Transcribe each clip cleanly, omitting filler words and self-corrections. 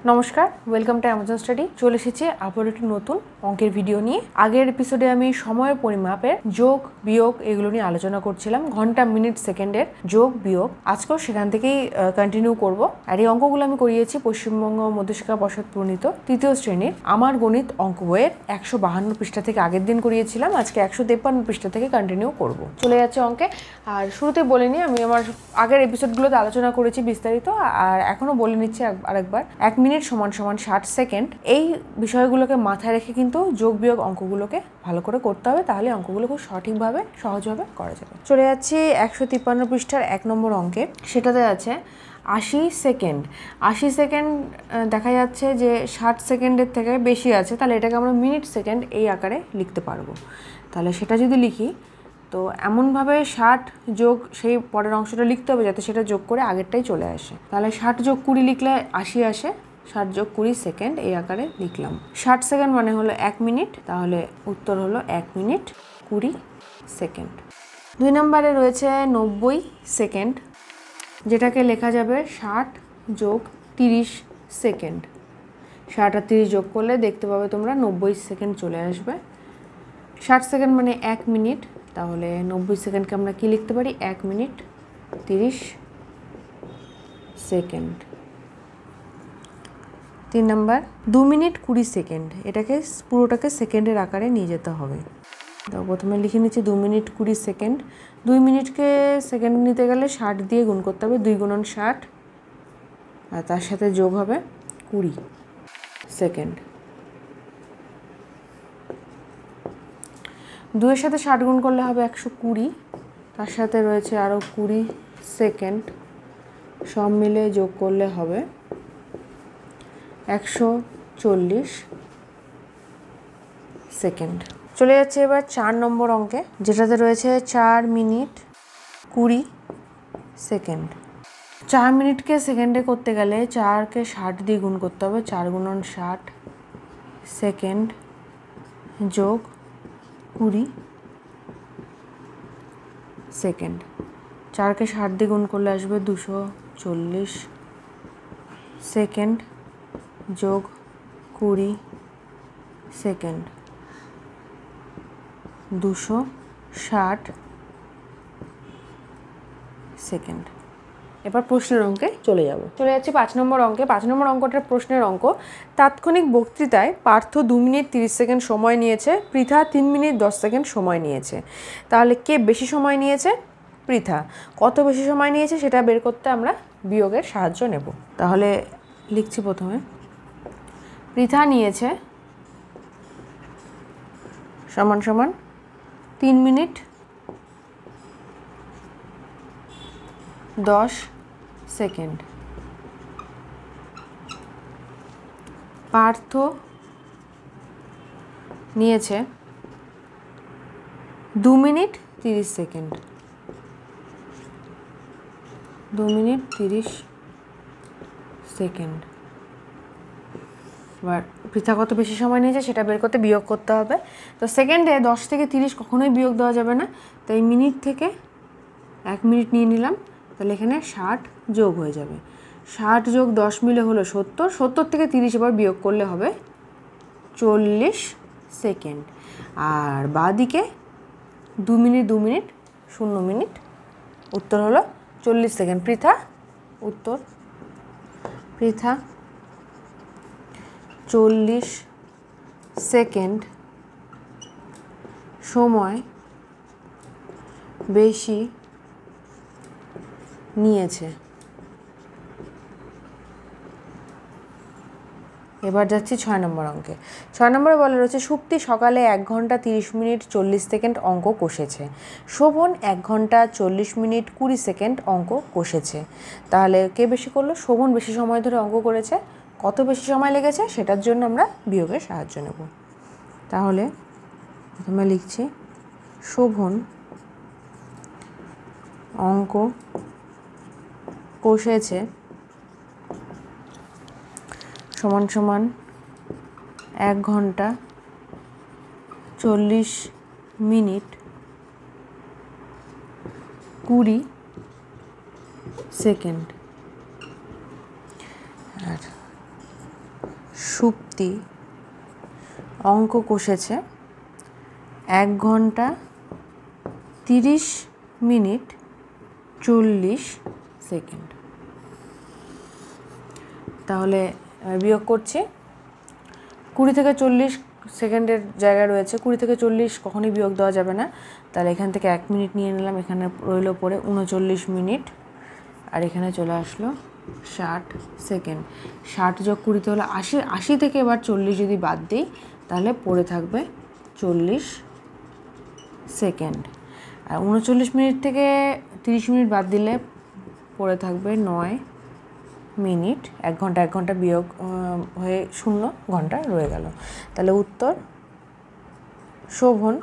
নমস্কার, welcome to Amazon study. চলে এসেছি আবার একটি নতুন অঙ্কের ভিডিও নিয়ে। আগের এপিসোডে আমি সময়ের পরিমাপের যোগ বিয়োগ এগুলো নিয়ে আলোচনা করছিলাম, ঘন্টা মিনিট সেকেন্ডের যোগ বিয়োগ। আজকেও সেখান থেকেই কন্টিনিউ করব। আর এই অঙ্কগুলো আমি করিয়েছি পশ্চিমবঙ্গ মধ্যশিক্ষা পর্ষদ প্রণীত তৃতীয় শ্রেণীর আমার গণিত অঙ্ক বইয়ের 152 পৃষ্ঠা থেকে আগের দিন করিয়েছিলাম। আজকে 153 পৃষ্ঠা থেকে কন্টিনিউ করব। চলে যাচ্ছে অঙ্কে। আর শুরুতে বলে নিই, আমি আমার আগের এপিসোডগুলোতে আলোচনা করেছি বিস্তারিত, আর এখনও বলে নিচ্ছি আরেকবার। 1 মিনিট সমান 60 সেকেন্ড, এই বিষয়গুলোকে মাথায় রেখে কিন্তু যোগ বিয়োগ অঙ্কগুলোকে ভালো করে করতে হবে, তাহলে অঙ্কগুলো খুব সঠিকভাবে সহজভাবে করা যাবে। চলে যাচ্ছি 153 পৃষ্ঠার 1 নম্বর অঙ্কে। সেটাতে আছে 80 সেকেন্ড। 80 সেকেন্ড দেখা যাচ্ছে যে 60 সেকেন্ডের থেকে বেশি আছে, তাহলে এটাকে আমরা মিনিট সেকেন্ড এই আকারে লিখতে পারবো। তাহলে সেটা যদি লিখি, তো এমনভাবে 60 যোগ সেই পরের অংশটা লিখতে হবে যাতে সেটা যোগ করে আগেরটাই চলে আসে। তাহলে 60 যোগ 20 লিখলে 80 আসে, 60 যোগ 20 সেকেন্ড এই আকারে লিখলাম। 60 সেকেন্ড মানে হলো 1 মিনিট, তাহলে উত্তর হলো 1 মিনিট 20 সেকেন্ড। 2 নম্বরে রয়েছে 90 সেকেন্ড, যেটাকে লেখা যাবে 60 যোগ 30 সেকেন্ড। 60 আর 30 যোগ করলে দেখতে পাবে তোমরা 90 সেকেন্ড চলে আসবে। 60 সেকেন্ড মানে 1 মিনিট, তাহলে 90 সেকেন্ডকে আমরা কি লিখতে পারি? 1 minute 30 second. 3 number 2 minute 20 second, এটাকে পুরোটাকে সেকেন্ডের আকারে নিয়ে যেতে হবে। তো প্রথমে লিখে নিচ্ছি 2 মিনিট 20 সেকেন্ড। 2 মিনিটকে সেকেন্ড নিতে গেলে 60 দিয়ে গুণ করতে হবে, 2 গুণন 60, আর তার সাথে যোগ হবে 20 সেকেন্ড। 2 এর সাথে 60 গুণ করলে হবে 120, তার সাথে রয়েছে আরও 20 সেকেন্ড, সব মিলে যোগ করলে হবে 140 সেকেন্ড। চলে যাচ্ছে এবার 4 নম্বর অঙ্কে, যেটাতে রয়েছে 4 মিনিট 20 সেকেন্ড। 4 মিনিটকে সেকেন্ডে করতে গেলে 4কে 60 দিয়ে গুণ করতে হবে, 4 গুণন 60 সেকেন্ড যোগ 20 সেকেন্ড। 4কে 60 দিয়ে গুণ করলে আসবে 240 সেকেন্ড যোগ 20 সেকেন্ড, 260 সেকেন্ড। এবার প্রশ্নের অঙ্কে চলে যাচ্ছি 5 নম্বর অঙ্কে। 5 নম্বর অঙ্কটার প্রশ্নের অঙ্ক, তাৎক্ষণিক বক্তৃতায় পার্থ 2 মিনিট 30 সেকেন্ড সময় নিয়েছে, পৃথা 3 মিনিট 10 সেকেন্ড সময় নিয়েছে। তাহলে কে বেশি সময় নিয়েছে? পৃথা। কত বেশি সময় নিয়েছে সেটা বের করতে আমরা বিয়োগের সাহায্য নেব। তাহলে লিখছি প্রথমে, পৃথা নিয়েছে সমান সমান 3 মিনিট 10 সেকেন্ড। পার্থ নিয়েছে 2 মিনিট 30 সেকেন্ড। 2 minute 30 second. এবার পৃথা কত বেশি সময় নিয়েছে সেটা বের করতে বিয়োগ করতে হবে। তো সেকেন্ডে 10 থেকে 30 কখনোই বিয়োগ দেওয়া যাবে না, তাই মিনিট থেকে 1 মিনিট নিয়ে নিলাম। তাহলে এখানে 60 যোগ হয়ে যাবে, 60 যোগ 10 মিলে হলো 70, 70 থেকে 30 এবার বিয়োগ করলে হবে 40 সেকেন্ড। আর বাঁদিকে 2 মিনিট 2 মিনিট 0 মিনিট, উত্তর হলো 40 সেকেন্ড। পৃথা উত্তর, পৃথা 40 সেকেন্ড সময় বেশি নিয়েছে। এবার যাচ্ছি 6 নম্বর অঙ্কে। 6 নম্বরে বলা রয়েছে, সুপ্তি সকালে 1 ঘন্টা 30 মিনিট 40 সেকেন্ড অঙ্ক কষেছে, শোভন 1 ঘন্টা 40 মিনিট 20 সেকেন্ড অঙ্ক কষেছে। তাহলে কে বেশি করলো? শোভন বেশি সময় ধরে অঙ্ক করেছে। কত বেশি সময় লেগেছে সেটার জন্য আমরা বিয়োগের সাহায্য নেব। তাহলে প্রথমে লিখছি, শোভন অঙ্ক কষেছে সমান সমান 1 ঘন্টা 40 মিনিট 20 সেকেন্ড। আর সুপ্তি অঙ্ক কষেছে 1 ঘন্টা 30 মিনিট 40 সেকেন্ড। তাহলে বিয়োগ করছি। 20 থেকে 40 সেকেন্ডের জায়গায় রয়েছে, 20 থেকে 40 কখনোই বিয়োগ দেওয়া যাবে না। তাহলে এখান থেকে 1 মিনিট নিয়ে নিলাম, এখানে রইল পরে 39 মিনিট, আর এখানে চলে আসলো 60 সেকেন্ড। 60 যোগ 20 হলো 80, 80 থেকে এবার 40 যদি বাদ দিই তাহলে পড়ে থাকবে 40 সেকেন্ড। আর 39 মিনিট থেকে 30 মিনিট বাদ দিলে পড়ে থাকবে 9 মিনিট। 1 ঘন্টা 1 ঘন্টা বিয়োগ হয়ে 0 ঘন্টা রয়ে গেল। তাহলে উত্তর শোভন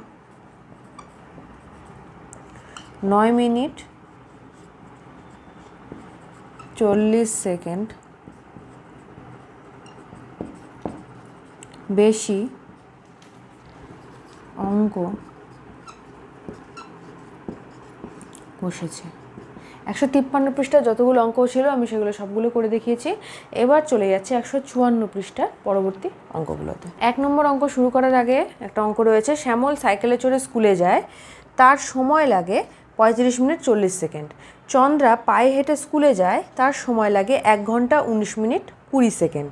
9 মিনিট 40 সেকেন্ড বেশি অঙ্ক কষেছে। 153 পৃষ্ঠা যতগুলো অঙ্ক ছিল আমি সেগুলো সবগুলো করে দেখিয়েছি। এবার চলে যাচ্ছে 154 পৃষ্ঠার পরবর্তী অঙ্কগুলোতে। 1 নম্বর অঙ্ক শুরু করার আগে একটা অঙ্ক রয়েছে, শ্যামল সাইকেলে চড়ে স্কুলে যায়, তার সময় লাগে 35 মিনিট 40 সেকেন্ড। চন্দ্রা পায়ে হেঁটে স্কুলে যায়, তার সময় লাগে 1 ঘন্টা 19 মিনিট 20 সেকেন্ড।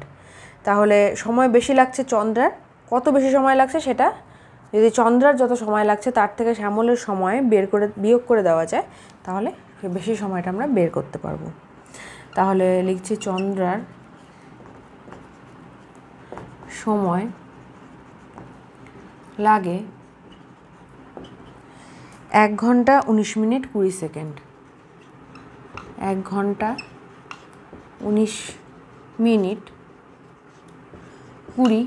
তাহলে সময় বেশি লাগছে চন্দ্রার, কত বেশি সময় লাগছে সেটা যদি চন্দ্রার যত সময় লাগছে তার থেকে শ্যামলের সময় বিয়োগ করে দেওয়া যায় তাহলে বেশি সময়টা আমরা বের করতে পারবো। তাহলে লিখছি চন্দ্রার সময় লাগে 1 ঘন্টা 19 মিনিট 20 সেকেন্ড। 1 ঘন্টা 19 মিনিট 20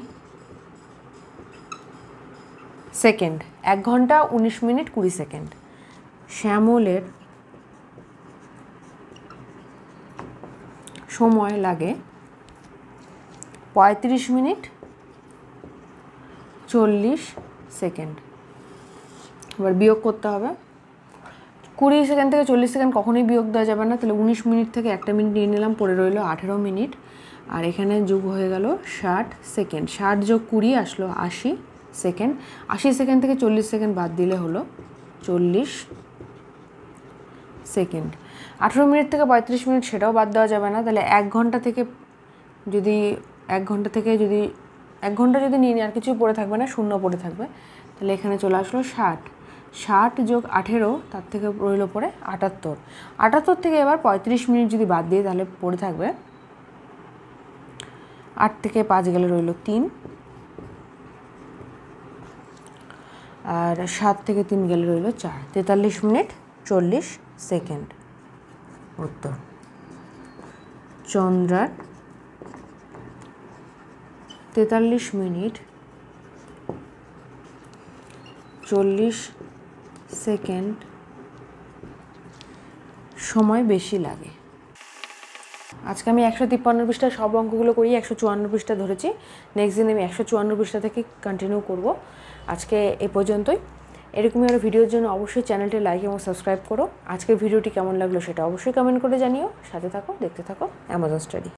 সেকেন্ড। 1 ঘন্টা 19 মিনিট 20 সেকেন্ড। শ্যামলের সময় লাগে 35 মিনিট 40 সেকেন্ড। এবার বিয়োগ করতে হবে। 20 সেকেন্ড থেকে 40 সেকেন্ড কখনোই বিয়োগ দেওয়া যাবে না, তাহলে 19 মিনিট থেকে 1 মিনিট নিয়ে নিলাম, পড়ে রইল 18 মিনিট, আর এখানে যোগ হয়ে গেল 60 সেকেন্ড। 60 যোগ 20 আসলো 80 সেকেন্ড। 80 সেকেন্ড থেকে 40 সেকেন্ড বাদ দিলে হলো 40 সেকেন্ড। 18 মিনিট থেকে 35 মিনিট সেটাও বাদ দেওয়া যাবে না, তাহলে 1 ঘন্টা থেকে যদি 1 ঘন্টা যদি নিয়ে নিই আর কিছু পড়ে থাকবে না, 0 পড়ে থাকবে, তাহলে এখানে চলে আসলো 60। 60 যোগ 18 তার থেকে রইল পরে 78। 78 থেকে এবার 35 মিনিট যদি বাদ দিই তাহলে পড়ে থাকবে 8 থেকে 5 গেলে রইল 3, আর 7 থেকে 3 গেলে রইল 4। 43 মিনিট 40 সেকেন্ড। উত্তর চন্দ্রার 43 মিনিট 40 সেকেন্ড সময় বেশি লাগে। আজকে আমি 153 পৃষ্ঠার সব অঙ্কগুলো করি, 154 পৃষ্ঠা ধরেছি। নেক্সট দিন আমি 154 পৃষ্ঠা থেকে কন্টিনিউ করব। আজকে এ পর্যন্তই। এরকমই আরও ভিডিওর জন্য অবশ্যই চ্যানেলটি লাইক এবং সাবস্ক্রাইব করো। আজকের ভিডিওটি কেমন লাগলো সেটা অবশ্যই কমেন্ট করে জানিও। সাথে থাকো, দেখতে থাকো অ্যামাজন স্টাডি।